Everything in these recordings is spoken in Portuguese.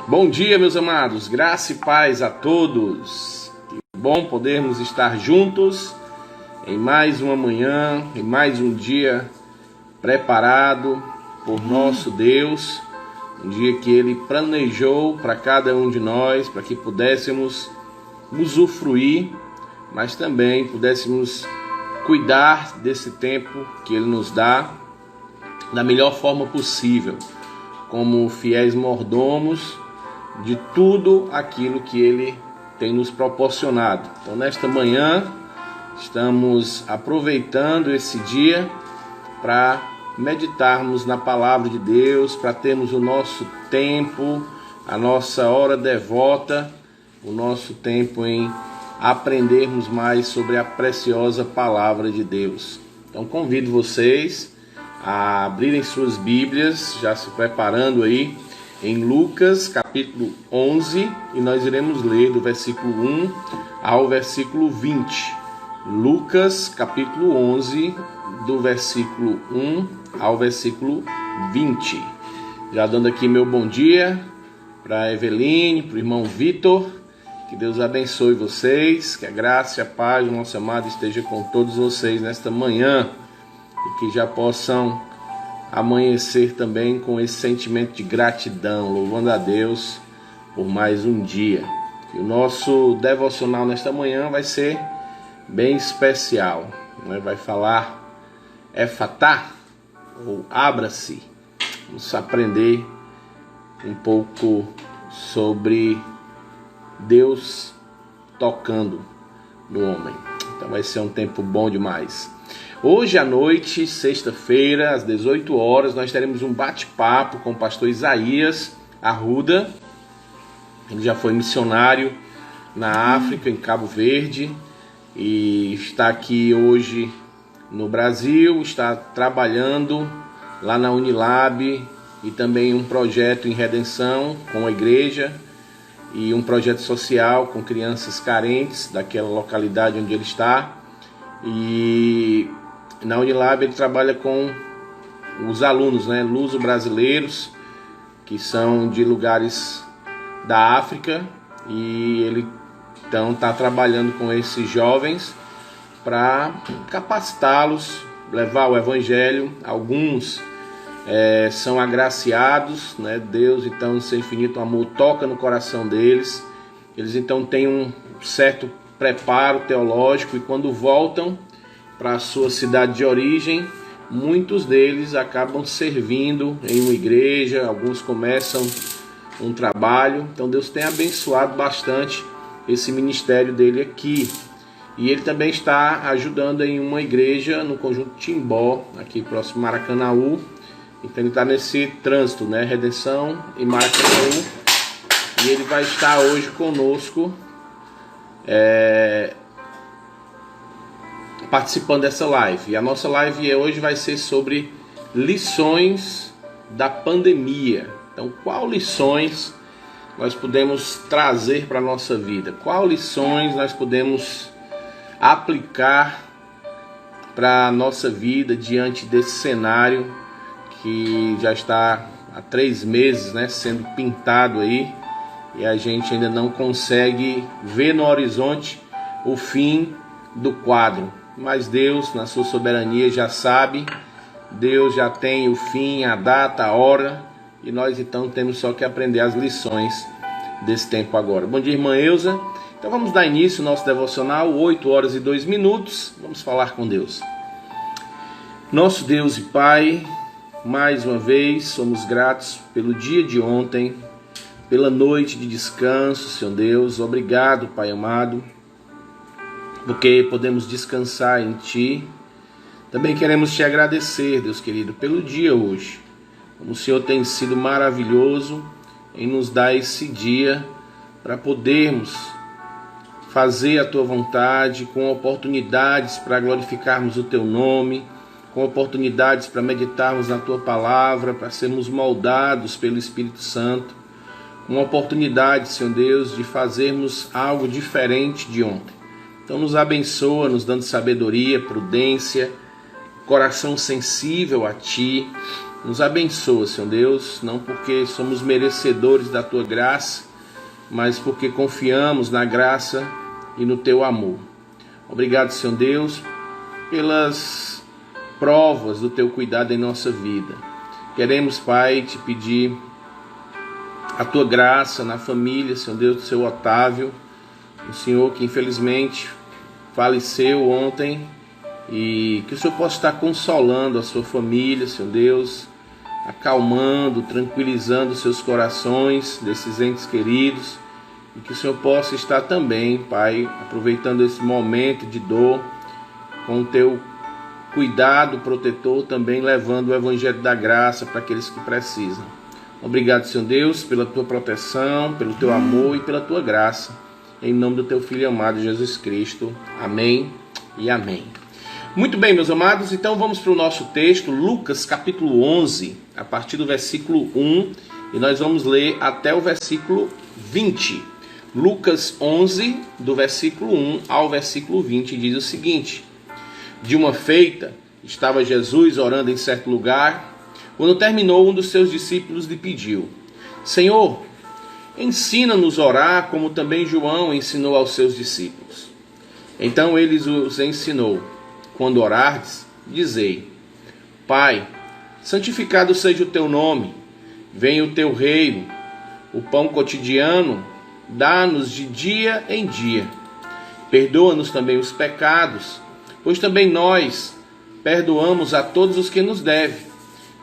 Bom dia, meus amados, graça e paz a todos. Que bom podermos estar juntos em mais uma manhã, em mais um dia preparado por nosso Deus, um dia que Ele planejou para cada um de nós, para que pudéssemos usufruir, mas também pudéssemos cuidar desse tempo que Ele nos dá da melhor forma possível, como fiéis mordomos de tudo aquilo que Ele tem nos proporcionado. Então, nesta manhã, estamos aproveitando esse dia para meditarmos na palavra de Deus, para termos o nosso tempo, a nossa hora devota, o nosso tempo em aprendermos mais sobre a preciosa palavra de Deus. Então, convido vocês a abrirem suas Bíblias, já se preparando aí, em Lucas capítulo 11, e nós iremos ler do versículo 1 ao versículo 20. Lucas capítulo 11, do versículo 1 ao versículo 20. Já dando aqui meu bom dia para a Eveline, para o irmão Vitor. Que Deus abençoe vocês, que a graça e a paz do nosso amado esteja com todos vocês nesta manhã, e que já possam amanhecer também com esse sentimento de gratidão, louvando a Deus por mais um dia. E o nosso devocional nesta manhã vai ser bem especial, né? Vai falar Efatá, ou abra-se. Vamos aprender um pouco sobre Deus tocando no homem. Então vai ser um tempo bom demais. Hoje à noite, sexta-feira, às 18 horas, nós teremos um bate-papo com o pastor Isaías Arruda. Ele já foi missionário na África, em Cabo Verde, e está aqui hoje no Brasil, está trabalhando lá na Unilab, e também um projeto em redenção com a igreja, e um projeto social com crianças carentes daquela localidade onde ele está. E na Unilab ele trabalha com os alunos, luso-brasileiros, que são de lugares da África, e ele então está trabalhando com esses jovens para capacitá-los, levar o evangelho. Alguns são agraciados, Deus então, no seu infinito amor, toca no coração deles. Eles então têm um certo preparo teológico, e quando voltam para a sua cidade de origem, muitos deles acabam servindo em uma igreja, alguns começam um trabalho. Então Deus tem abençoado bastante esse ministério dele aqui. E ele também está ajudando em uma igreja no Conjunto Timbó, aqui próximo a Maracanaú. Então ele está nesse trânsito, Redenção e Maracanaú. E ele vai estar hoje conosco, participando dessa live. E a nossa live hoje vai ser sobre lições da pandemia. Então, qual lições nós podemos trazer para a nossa vida? Qual lições nós podemos aplicar para a nossa vida diante desse cenário que já está há 3 meses, sendo pintado aí, e a gente ainda não consegue ver no horizonte o fim do quadro. Mas Deus, na sua soberania, já sabe. Deus já tem o fim, a data, a hora, e nós então temos só que aprender as lições desse tempo agora. Bom dia, irmã Eusa. Então vamos dar início ao nosso devocional, 8 horas e 2 minutos. Vamos falar com Deus. Nosso Deus e Pai, mais uma vez somos gratos pelo dia de ontem, pela noite de descanso, Senhor Deus. Obrigado, Pai amado, porque podemos descansar em Ti. Também queremos Te agradecer, Deus querido, pelo dia hoje. Como o Senhor tem sido maravilhoso em nos dar esse dia para podermos fazer a Tua vontade, com oportunidades para glorificarmos o Teu nome, com oportunidades para meditarmos na Tua palavra, para sermos moldados pelo Espírito Santo. Uma oportunidade, Senhor Deus, de fazermos algo diferente de ontem. Então nos abençoa, nos dando sabedoria, prudência, coração sensível a Ti, Nos abençoa, Senhor Deus, não porque somos merecedores da Tua graça, mas porque confiamos na graça e no Teu amor. Obrigado, Senhor Deus, pelas provas do Teu cuidado em nossa vida. Queremos, Pai, te pedir a Tua graça na família, Senhor Deus, do Seu Otávio, o Senhor que infelizmente faleceu ontem, e que o Senhor possa estar consolando a sua família, Senhor Deus, acalmando, tranquilizando seus corações desses entes queridos, e que o Senhor possa estar também, Pai, aproveitando esse momento de dor, com o Teu cuidado protetor, também levando o Evangelho da Graça para aqueles que precisam. Obrigado, Senhor Deus, pela Tua proteção, pelo Teu amor e pela Tua graça, em nome do Teu Filho amado Jesus Cristo. Amém e amém. Muito bem, meus amados, então vamos para o nosso texto, Lucas capítulo 11, a partir do versículo 1, e nós vamos ler até o versículo 20. Lucas 11, do versículo 1 ao versículo 20, diz o seguinte: De uma feita, estava Jesus orando em certo lugar, quando terminou, um dos seus discípulos lhe pediu: Senhor, ensina-nos a orar, como também João ensinou aos seus discípulos. Então ele os ensinou: Quando orardes, dizei: Pai, santificado seja o teu nome, venha o teu reino, o pão cotidiano dá-nos de dia em dia. Perdoa-nos também os pecados, pois também nós perdoamos a todos os que nos devem,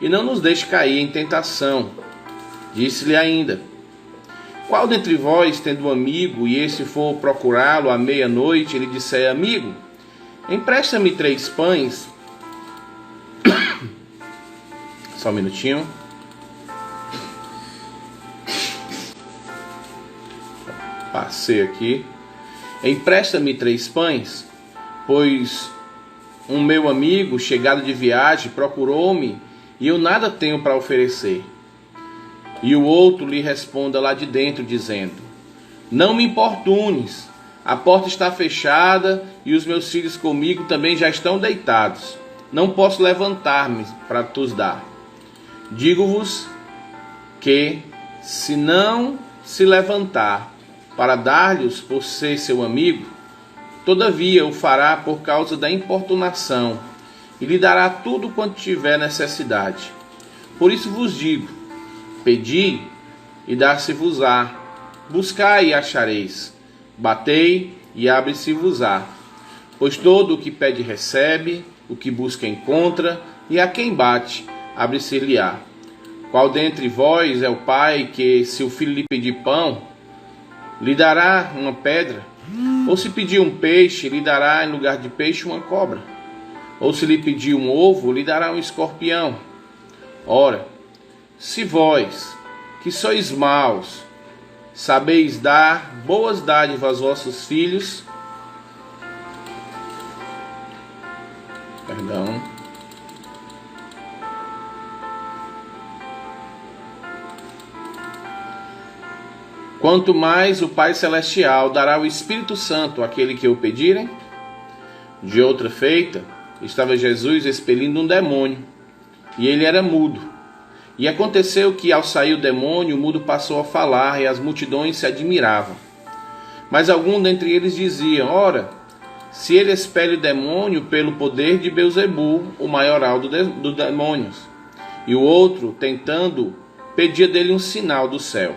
e não nos deixe cair em tentação. Disse-lhe ainda: Qual dentre vós, tendo um amigo, e esse for procurá-lo à meia-noite, ele disser: Amigo, empresta-me 3 pães. Só um minutinho. Passei aqui. Empresta-me 3 pães, pois um meu amigo, chegado de viagem, procurou-me, e eu nada tenho para oferecer. E o outro lhe responda lá de dentro, dizendo: Não me importunes, a porta está fechada e os meus filhos comigo também já estão deitados. Não posso levantar-me para te dar. Digo-vos que, se não se levantar para dar-lhes por ser seu amigo, todavia o fará por causa da importunação, e lhe dará tudo quanto tiver necessidade. Por isso vos digo: pedi e dar-se-vos-á, buscai e achareis, batei e abre-se-vos-á. Pois todo o que pede recebe, o que busca encontra, e a quem bate, abre-se-lhe-á. Qual dentre vós é o pai que, se o filho lhe pedir pão, lhe dará uma pedra? Ou se pedir um peixe, lhe dará em lugar de peixe uma cobra? Ou se lhe pedir um ovo, lhe dará um escorpião? Ora, se vós, que sois maus, sabeis dar boas dádivas aos vossos filhos, quanto mais o Pai Celestial dará o Espírito Santo àquele que o pedirem. De outra feita, estava Jesus expelindo um demônio, e ele era mudo. E aconteceu que, ao sair o demônio, o mudo passou a falar, e as multidões se admiravam. Mas algum dentre eles diziam: Ora, se ele expele o demônio pelo poder de Beelzebul, o maioral dos demônios. E o outro, tentando, pedia dele um sinal do céu.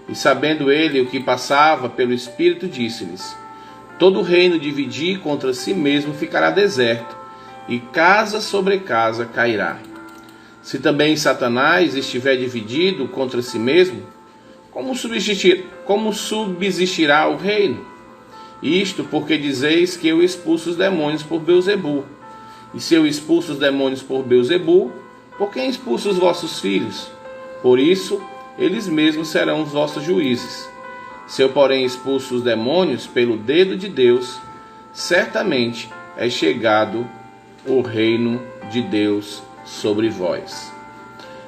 E sabendo ele o que passava pelo Espírito, disse-lhes: Todo reino dividir contra si mesmo ficará deserto, e casa sobre casa cairá. Se também Satanás estiver dividido contra si mesmo, como subsistirá o reino? Isto porque dizeis que eu expulso os demônios por Beelzebul. E se eu expulso os demônios por Beelzebul, por quem expulso os vossos filhos? Por isso, eles mesmos serão os vossos juízes. Se eu, porém, expulso os demônios pelo dedo de Deus, certamente é chegado o reino de Deus sobre vós.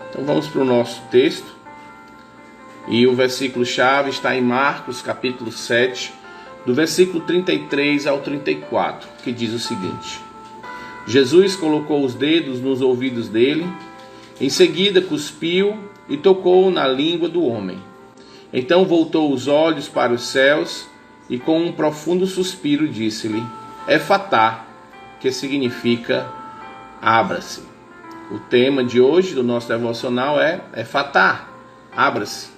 Então vamos para o nosso texto. E o versículo-chave está em Marcos, capítulo 7, do versículo 33 ao 34, que diz o seguinte: Jesus colocou os dedos nos ouvidos dele Em seguida cuspiu e tocou na língua do homem. Então voltou os olhos para os céus e com um profundo suspiro disse-lhe: Efatá, que significa abra-se. O tema de hoje do nosso devocional é Efatá, abra-se.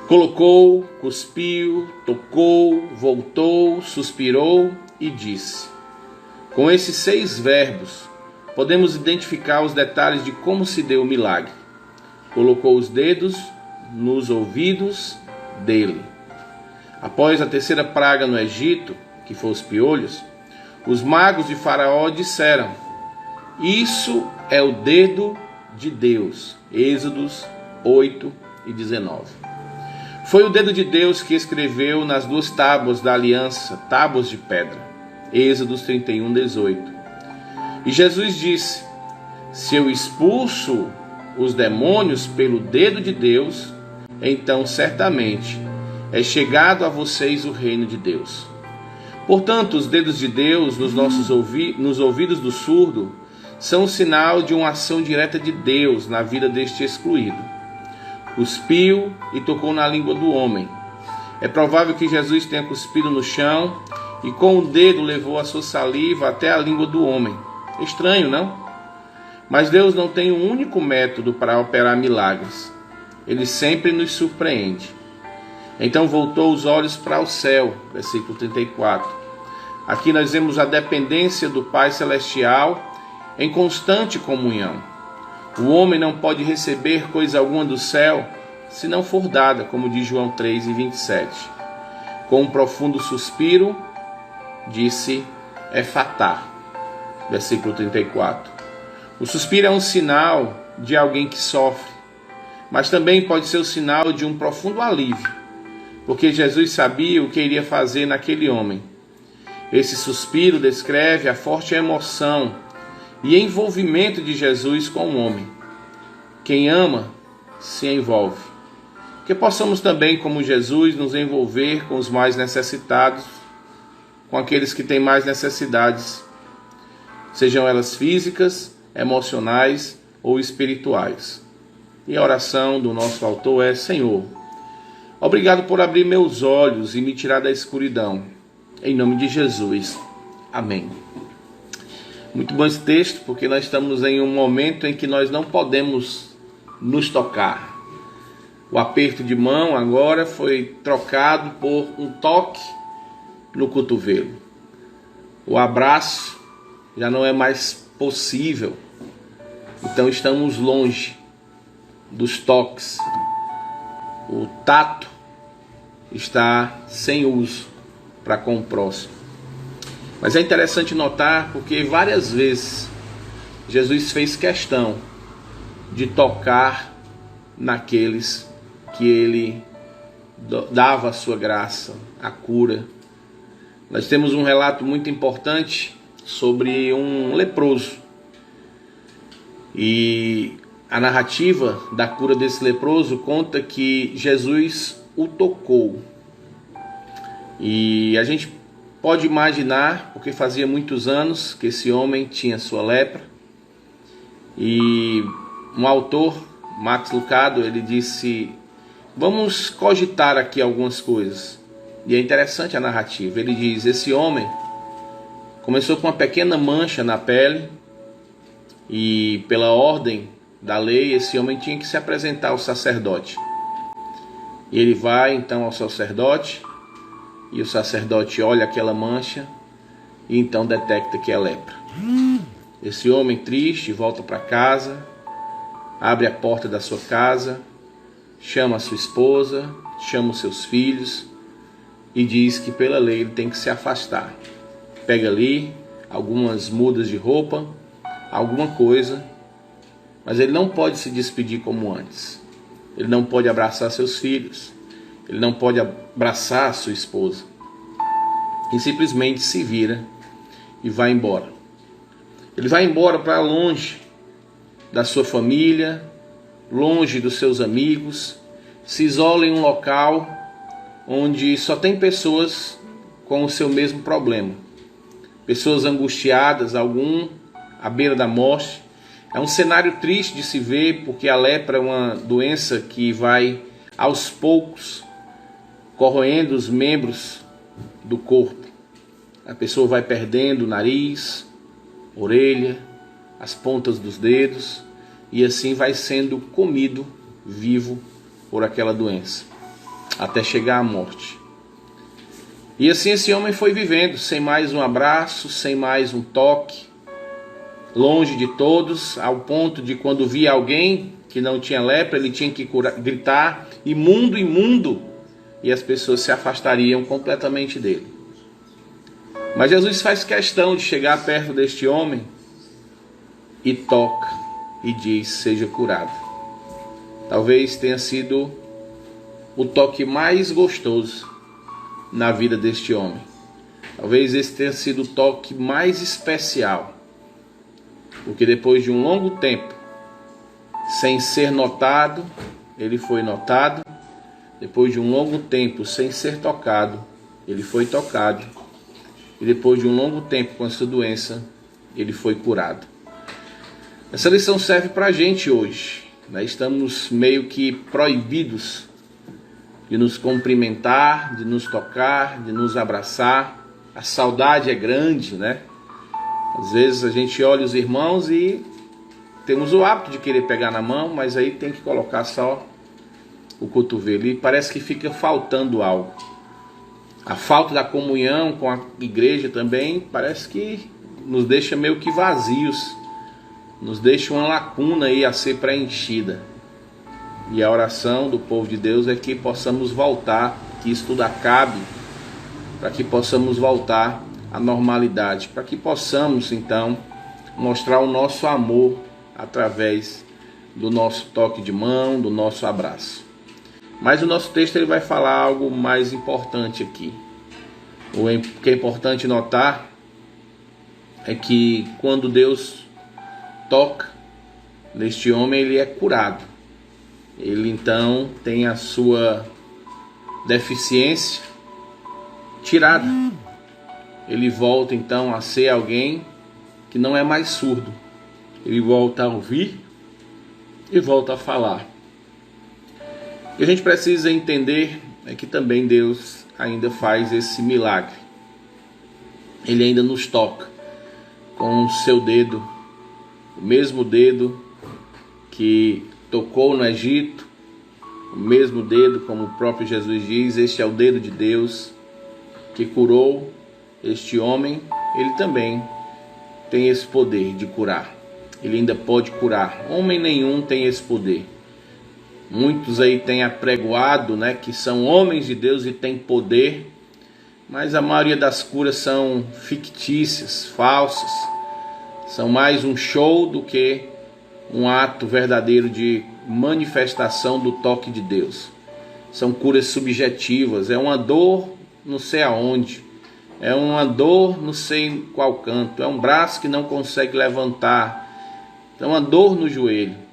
Colocou, cuspiu, tocou, voltou, suspirou e disse. Com esses 6 verbos, podemos identificar os detalhes de como se deu o milagre. Colocou os dedos nos ouvidos dele. Após a 3ª praga no Egito, que foi os piolhos, os magos de Faraó disseram: Isso é o dedo de Deus. Êxodos 8 e 19. Foi o dedo de Deus que escreveu nas 2 tábuas da aliança, tábuas de pedra. Êxodos 31, 18. E Jesus disse: Se eu expulso os demônios pelo dedo de Deus, então certamente é chegado a vocês o reino de Deus. Portanto, os dedos de Deus nos ouvidos do surdo são um sinal de uma ação direta de Deus na vida deste excluído. Cuspiu e tocou na língua do homem. É provável que Jesus tenha cuspido no chão e com o dedo levou a sua saliva até a língua do homem. Estranho, não? Mas Deus não tem um único método para operar milagres. Ele sempre nos surpreende. Então voltou os olhos para o céu, versículo 34. Aqui nós vemos a dependência do Pai Celestial em constante comunhão. O homem não pode receber coisa alguma do céu se não for dada, como diz João 3 e 27. Com um profundo suspiro, disse Efatá, versículo 34. O suspiro é um sinal de alguém que sofre, mas também pode ser o sinal de um profundo alívio, porque Jesus sabia o que iria fazer naquele homem. Esse suspiro descreve a forte emoção e envolvimento de Jesus com o homem. Quem ama se envolve. Que possamos também, como Jesus, nos envolver com os mais necessitados, com aqueles que têm mais necessidades, sejam elas físicas, emocionais ou espirituais. E a oração do nosso autor é: Senhor, obrigado por abrir meus olhos e me tirar da escuridão. Em nome de Jesus. Amém. Muito bom esse texto, porque nós estamos em um momento em que nós não podemos nos tocar. O aperto de mão agora foi trocado por um toque no cotovelo. O abraço já não é mais possível. Então estamos longe dos toques. O tato está sem uso para com o próximo. Mas é interessante notar porque várias vezes Jesus fez questão de tocar naqueles que ele dava a sua graça, a cura. Nós temos um relato muito importante sobre um leproso. E a narrativa da cura desse leproso conta que Jesus o tocou. E a gente pode imaginar, porque fazia muitos anos que esse homem tinha sua lepra. E um autor, Max Lucado, ele disse: vamos cogitar aqui algumas coisas. E é interessante a narrativa. Ele diz: esse homem começou com uma pequena mancha na pele e pela ordem da lei esse homem tinha que se apresentar ao sacerdote. E ele vai então ao sacerdote e o sacerdote olha aquela mancha e então detecta que é lepra. Esse homem triste volta para casa, abre a porta da sua casa, chama a sua esposa, chama os seus filhos e diz que pela lei ele tem que se afastar. Pega ali algumas mudas de roupa, alguma coisa, mas ele não pode se despedir como antes. Ele não pode abraçar seus filhos, ele não pode abraçar sua esposa. E simplesmente se vira e vai embora. Ele vai embora para longe da sua família, longe dos seus amigos, se isola em um local onde só tem pessoas com o seu mesmo problema. Pessoas angustiadas, algum à beira da morte. É um cenário triste de se ver, porque a lepra é uma doença que vai aos poucos corroendo os membros do corpo. A pessoa vai perdendo o nariz, orelha, as pontas dos dedos, e assim vai sendo comido vivo por aquela doença, até chegar à morte. E assim esse homem foi vivendo, sem mais um abraço, sem mais um toque, longe de todos, ao ponto de quando via alguém que não tinha lepra, ele tinha que gritar, imundo, imundo, e as pessoas se afastariam completamente dele. Mas Jesus faz questão de chegar perto deste homem e toca e diz: seja curado. Talvez tenha sido o toque mais gostoso na vida deste homem. Talvez esse tenha sido o toque mais especial, porque depois de um longo tempo, sem ser notado, ele foi notado. Depois de um longo tempo sem ser tocado, ele foi tocado. E depois de um longo tempo com essa doença, ele foi curado. Essa lição serve para a gente hoje. Nós estamos meio que proibidos de nos cumprimentar, de nos tocar, de nos abraçar. A saudade é grande, né? Às vezes a gente olha os irmãos e temos o hábito de querer pegar na mão, mas aí tem que colocar só o cotovelo e parece que fica faltando algo. A falta da comunhão com a igreja também parece que nos deixa meio que vazios, nos deixa uma lacuna aí a ser preenchida. E a oração do povo de Deus é que possamos voltar, que isso tudo acabe, para que possamos voltar à normalidade, para que possamos então mostrar o nosso amor através do nosso toque de mão, do nosso abraço. Mas o nosso texto ele vai falar algo mais importante aqui. O que é importante notar é que quando Deus toca neste homem, ele é curado. Ele então tem a sua deficiência tirada. Ele volta então a ser alguém que não é mais surdo. Ele volta a ouvir e volta a falar. O que a gente precisa entender é que também Deus ainda faz esse milagre. Ele ainda nos toca com o seu dedo, o mesmo dedo que tocou no Egito, o mesmo dedo, como o próprio Jesus diz, este é o dedo de Deus que curou este homem. Ele também tem esse poder de curar. Ele ainda pode curar. Homem nenhum tem esse poder. Muitos aí têm apregoado, né, que são homens de Deus e têm poder, mas a maioria das curas são fictícias, falsas. São mais um show do que um ato verdadeiro de manifestação do toque de Deus. São curas subjetivas, é uma dor não sei aonde, é uma dor não sei em qual canto, é um braço que não consegue levantar, é uma dor no joelho.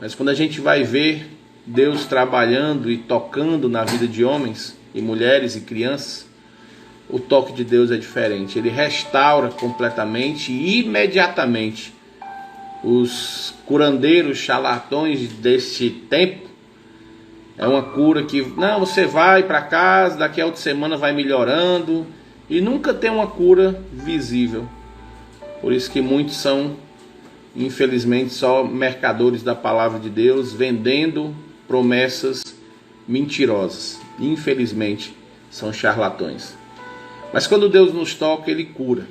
Mas quando a gente vai ver Deus trabalhando e tocando na vida de homens e mulheres e crianças, o toque de Deus é diferente. Ele restaura completamente e imediatamente. Os curandeiros charlatões deste tempo, é uma cura que, não, você vai para casa, daqui a outra semana vai melhorando, e nunca tem uma cura visível. Por isso que muitos são, infelizmente, só mercadores da palavra de Deus, vendendo promessas mentirosas. Infelizmente, são charlatões. Mas quando Deus nos toca, Ele cura.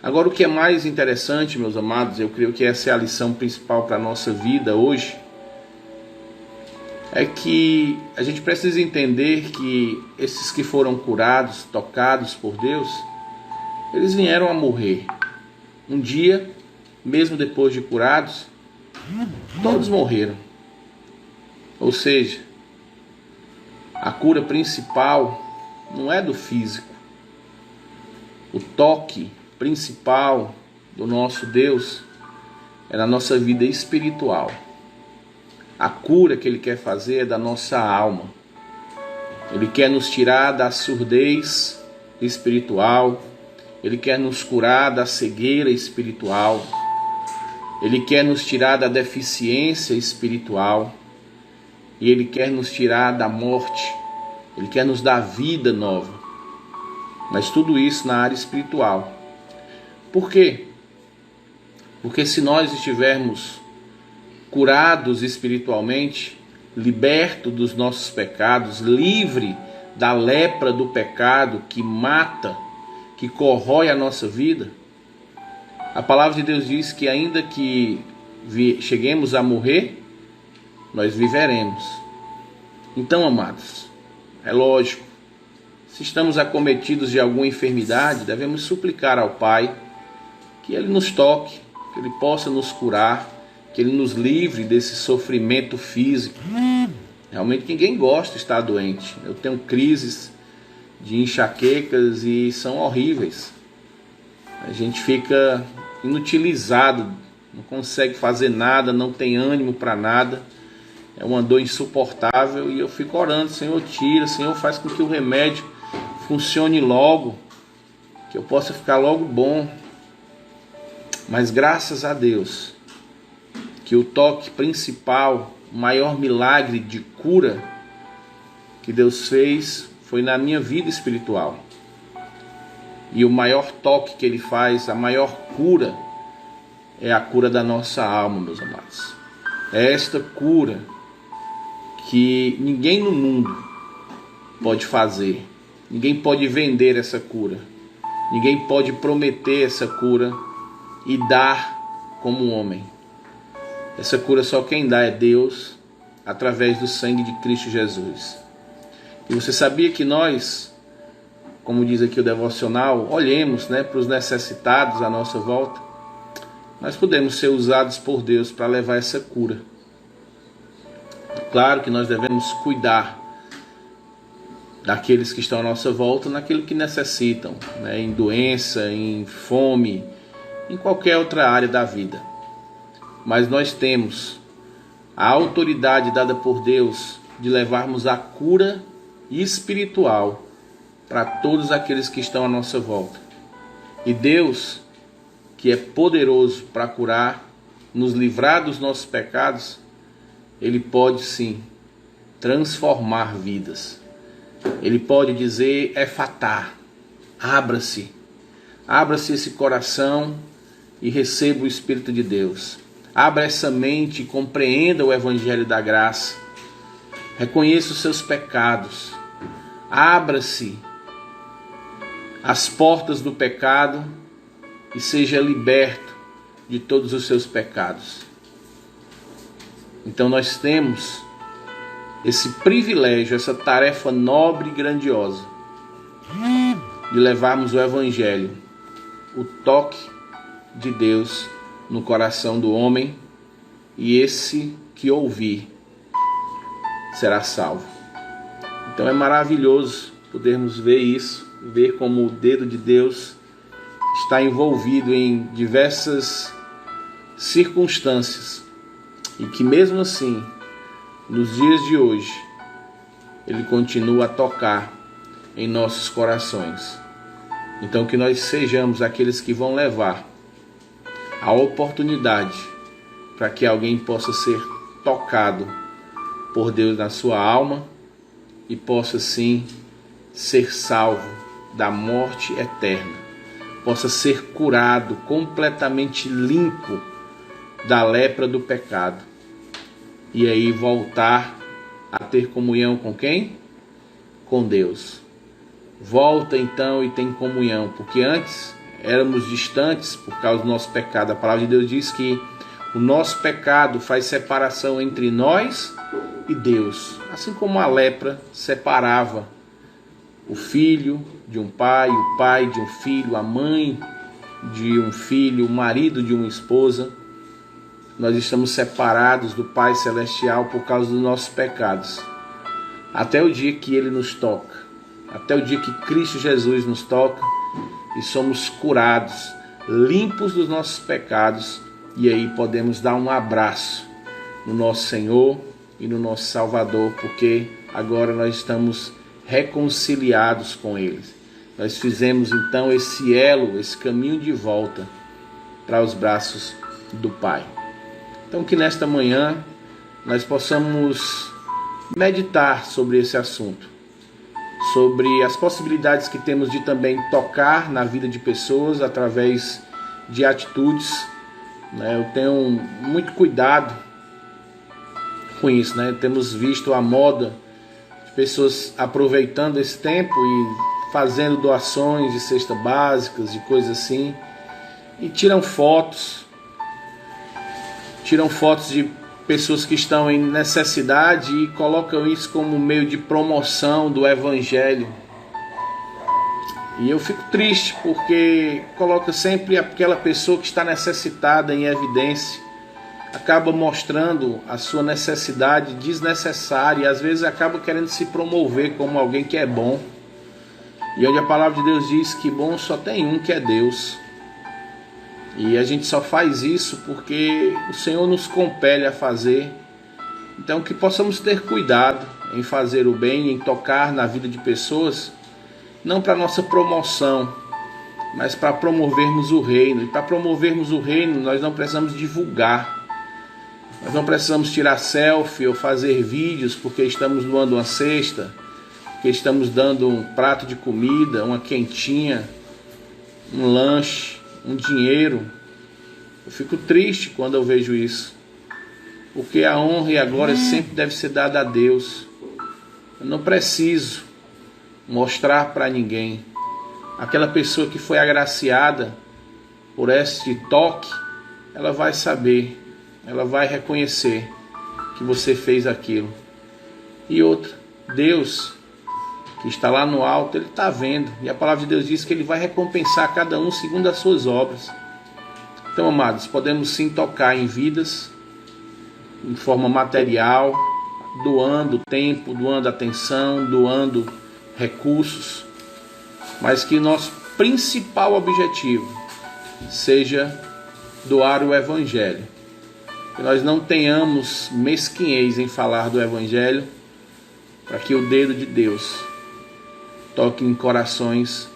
Agora, o que é mais interessante, meus amados, eu creio que essa é a lição principal para a nossa vida hoje, é que a gente precisa entender que esses que foram curados, tocados por Deus, eles vieram a morrer. Um dia, mesmo depois de curados, todos morreram. Ou seja, a cura principal não é do físico. O toque principal do nosso Deus é na nossa vida espiritual. A cura que Ele quer fazer é da nossa alma. Ele quer nos tirar da surdez espiritual. Ele quer nos curar da cegueira espiritual. Ele quer nos tirar da deficiência espiritual e Ele quer nos tirar da morte. Ele quer nos dar vida nova. Mas tudo isso na área espiritual. Por quê? Porque se nós estivermos curados espiritualmente, libertos dos nossos pecados, livre da lepra do pecado que mata, que corrói a nossa vida, a palavra de Deus diz que ainda que cheguemos a morrer, nós viveremos. Então, amados, é lógico, se estamos acometidos de alguma enfermidade, devemos suplicar ao Pai que Ele nos toque, que Ele possa nos curar, que Ele nos livre desse sofrimento físico. Realmente ninguém gosta de estar doente. Eu tenho crises de enxaquecas e são horríveis. A gente fica inutilizado, não consegue fazer nada, não tem ânimo para nada. É uma dor insuportável e eu fico orando: Senhor, tira, Senhor, faz com que o remédio funcione logo, que eu possa ficar logo bom. Mas graças a Deus, que o toque principal, o maior milagre de cura que Deus fez foi na minha vida espiritual. E o maior toque que Ele faz, a maior cura, é a cura da nossa alma, meus amados. É esta cura que ninguém no mundo pode fazer. Ninguém pode vender essa cura. Ninguém pode prometer essa cura e dar como um homem. Essa cura só quem dá é Deus, através do sangue de Cristo Jesus. E você sabia que nós, como diz aqui o devocional, olhemos para os necessitados à nossa volta? Nós podemos ser usados por Deus para levar essa cura. Claro que nós devemos cuidar daqueles que estão à nossa volta, naquilo que necessitam, em doença, em fome, em qualquer outra área da vida. Mas nós temos a autoridade dada por Deus de levarmos a cura espiritual para todos aqueles que estão à nossa volta. E Deus, que é poderoso para curar, nos livrar dos nossos pecados, Ele pode sim transformar vidas. Ele pode dizer: efatá, abra-se esse coração e receba o Espírito de Deus. Abra essa mente e compreenda o Evangelho da graça. Reconheça os seus pecados. Abra-se as portas do pecado e seja liberto de todos os seus pecados. Então nós temos esse privilégio, essa tarefa nobre e grandiosa de levarmos o Evangelho, o toque de Deus no coração do homem, e esse que ouvir será salvo. Então é maravilhoso podermos ver isso, ver como o dedo de Deus está envolvido em diversas circunstâncias e que mesmo assim, nos dias de hoje, Ele continua a tocar em nossos corações. Então que nós sejamos aqueles que vão levar a oportunidade para que alguém possa ser tocado por Deus na sua alma e possa sim ser salvo da morte eterna, possa ser curado, completamente limpo da lepra do pecado, e aí voltar a ter comunhão com quem? Com Deus. Volta então e tem comunhão, porque antes éramos distantes por causa do nosso pecado. A palavra de Deus diz que o nosso pecado faz separação entre nós e Deus, assim como a lepra separava o filho de um pai, o pai de um filho, a mãe de um filho, o marido de uma esposa. Nós estamos separados do Pai Celestial por causa dos nossos pecados, até o dia que Ele nos toca, até o dia que Cristo Jesus nos toca e somos curados, limpos dos nossos pecados, e aí podemos dar um abraço no nosso Senhor e no nosso Salvador, porque agora nós estamos reconciliados com Ele. Nós fizemos então esse elo, esse caminho de volta para os braços do Pai. Então que nesta manhã nós possamos meditar sobre esse assunto, sobre as possibilidades que temos de também tocar na vida de pessoas através de atitudes. Eu tenho muito cuidado com isso, Temos visto a moda de pessoas aproveitando esse tempo e fazendo doações de cestas básicas, de coisas assim, e tiram fotos de pessoas que estão em necessidade e colocam isso como meio de promoção do Evangelho. E eu fico triste porque coloca sempre aquela pessoa que está necessitada em evidência, acaba mostrando a sua necessidade desnecessária e às vezes acaba querendo se promover como alguém que é bom. E onde a palavra de Deus diz que bom só tem um, que é Deus. E a gente só faz isso porque o Senhor nos compele a fazer. Então que possamos ter cuidado em fazer o bem, em tocar na vida de pessoas, não para nossa promoção, mas para promovermos o reino. E para promovermos o reino, nós não precisamos divulgar. Nós não precisamos tirar selfie ou fazer vídeos porque estamos doando uma cesta, porque estamos dando um prato de comida, uma quentinha, um lanche, um dinheiro. Eu fico triste quando eu vejo isso, porque a honra e a glória sempre deve ser dada a Deus. Eu não preciso mostrar para ninguém. Aquela pessoa que foi agraciada por este toque, ela vai saber, ela vai reconhecer que você fez aquilo. E outra, Deus, que está lá no alto, Ele está vendo. E a palavra de Deus diz que Ele vai recompensar cada um segundo as suas obras. Então, amados, podemos sim tocar em vidas, em forma material, doando tempo, doando atenção, doando recursos, mas que nosso principal objetivo seja doar o Evangelho. Que nós não tenhamos mesquinhez em falar do Evangelho, para que o dedo de Deus toque em corações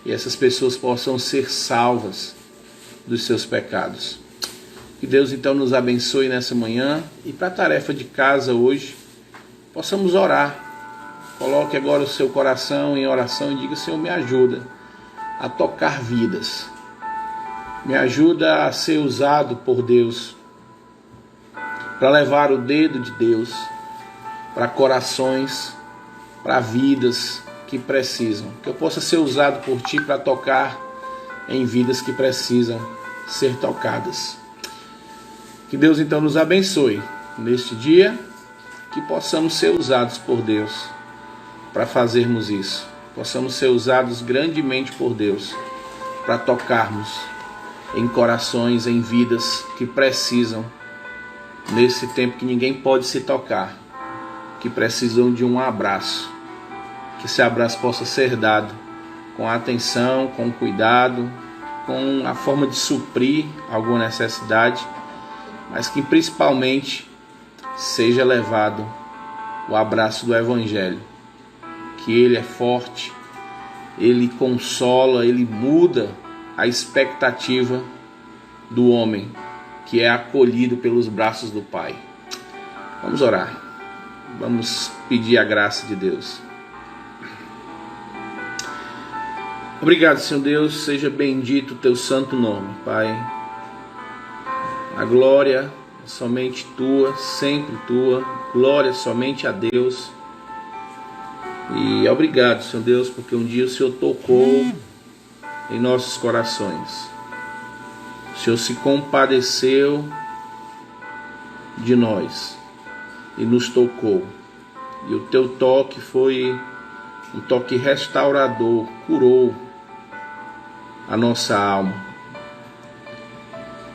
e essas pessoas possam ser salvas dos seus pecados. Que Deus então nos abençoe nessa manhã e para a tarefa de casa hoje, possamos orar. Coloque agora o seu coração em oração e diga: Senhor, me ajuda a tocar vidas. Me ajuda a ser usado por Deus para levar o dedo de Deus para corações, para vidas que precisam. Que eu possa ser usado por Ti para tocar em vidas que precisam ser tocadas. Que Deus então nos abençoe neste dia, que possamos ser usados por Deus para fazermos isso. Possamos ser usados grandemente por Deus para tocarmos em corações, em vidas que precisam, nesse tempo que ninguém pode se tocar, que precisam de um abraço. Que esse abraço possa ser dado com atenção, com cuidado, com a forma de suprir alguma necessidade, mas que principalmente seja levado o abraço do Evangelho, que ele é forte, ele consola, ele muda a expectativa do homem que é acolhido pelos braços do Pai. Vamos orar, vamos pedir a graça de Deus. Obrigado, Senhor Deus, seja bendito o Teu santo nome, Pai. A glória é somente Tua, sempre Tua, glória somente a Deus. E obrigado, Senhor Deus, porque um dia o Senhor tocou em nossos corações. O Senhor se compadeceu de nós e nos tocou. E o Teu toque foi um toque restaurador, curou a nossa alma.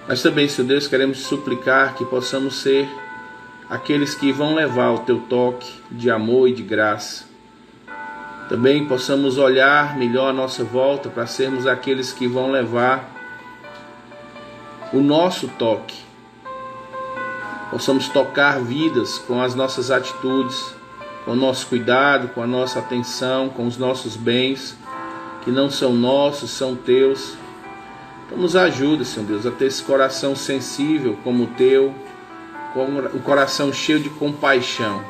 Mas também, Senhor Deus, queremos suplicar que possamos ser aqueles que vão levar o Teu toque de amor e de graça. Também possamos olhar melhor à nossa volta para sermos aqueles que vão levar o nosso toque. Possamos tocar vidas com as nossas atitudes, com o nosso cuidado, com a nossa atenção, com os nossos bens, que não são nossos, são Teus. Então nos ajuda, Senhor Deus, a ter esse coração sensível como o Teu, com um coração cheio de compaixão.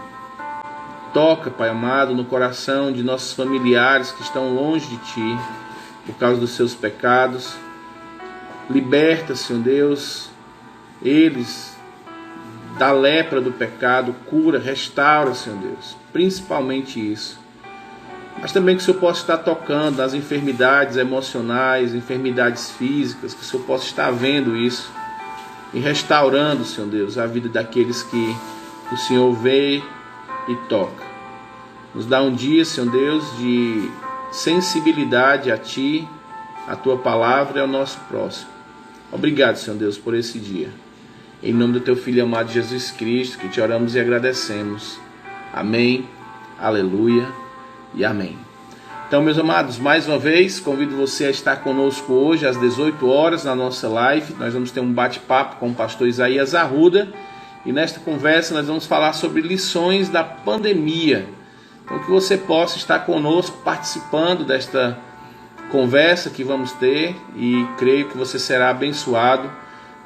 Toca, Pai amado, no coração de nossos familiares que estão longe de Ti, por causa dos seus pecados. Liberta, Senhor Deus, eles da lepra do pecado, cura, restaura, Senhor Deus, principalmente isso. Mas também que o Senhor possa estar tocando nas enfermidades emocionais, enfermidades físicas, que o Senhor possa estar vendo isso e restaurando, Senhor Deus, a vida daqueles que o Senhor vê e toca. Nos dá um dia, Senhor Deus, de sensibilidade a Ti, a Tua palavra e ao nosso próximo. Obrigado, Senhor Deus, por esse dia. Em nome do Teu Filho amado Jesus Cristo, que Te oramos e agradecemos. Amém, aleluia e amém. Então, meus amados, mais uma vez, convido você a estar conosco hoje às 18 horas na nossa live. Nós vamos ter um bate-papo com o pastor Isaías Arruda. E nesta conversa nós vamos falar sobre lições da pandemia. Então, que você possa estar conosco participando desta conversa que vamos ter, e creio que você será abençoado.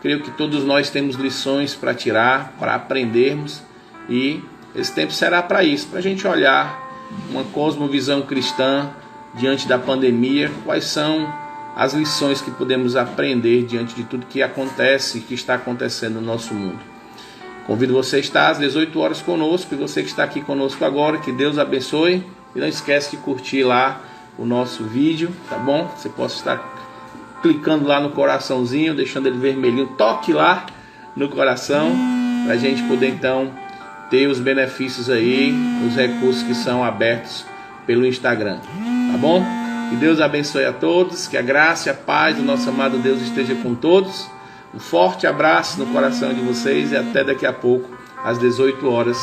Creio que todos nós temos lições para tirar, para aprendermos, e esse tempo será para isso, para a gente olhar uma cosmovisão cristã diante da pandemia, quais são as lições que podemos aprender diante de tudo que acontece e que está acontecendo no nosso mundo. Convido você a estar às 18 horas conosco, e você que está aqui conosco agora, que Deus abençoe, e não esquece de curtir lá o nosso vídeo, tá bom? Você pode estar clicando lá no coraçãozinho, deixando ele vermelhinho, toque lá no coração, para a gente poder então ter os benefícios aí, os recursos que são abertos pelo Instagram, tá bom? Que Deus abençoe a todos, que a graça e a paz do nosso amado Deus esteja com todos. Um forte abraço no coração de vocês e até daqui a pouco, às 18 horas,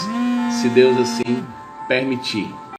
se Deus assim permitir.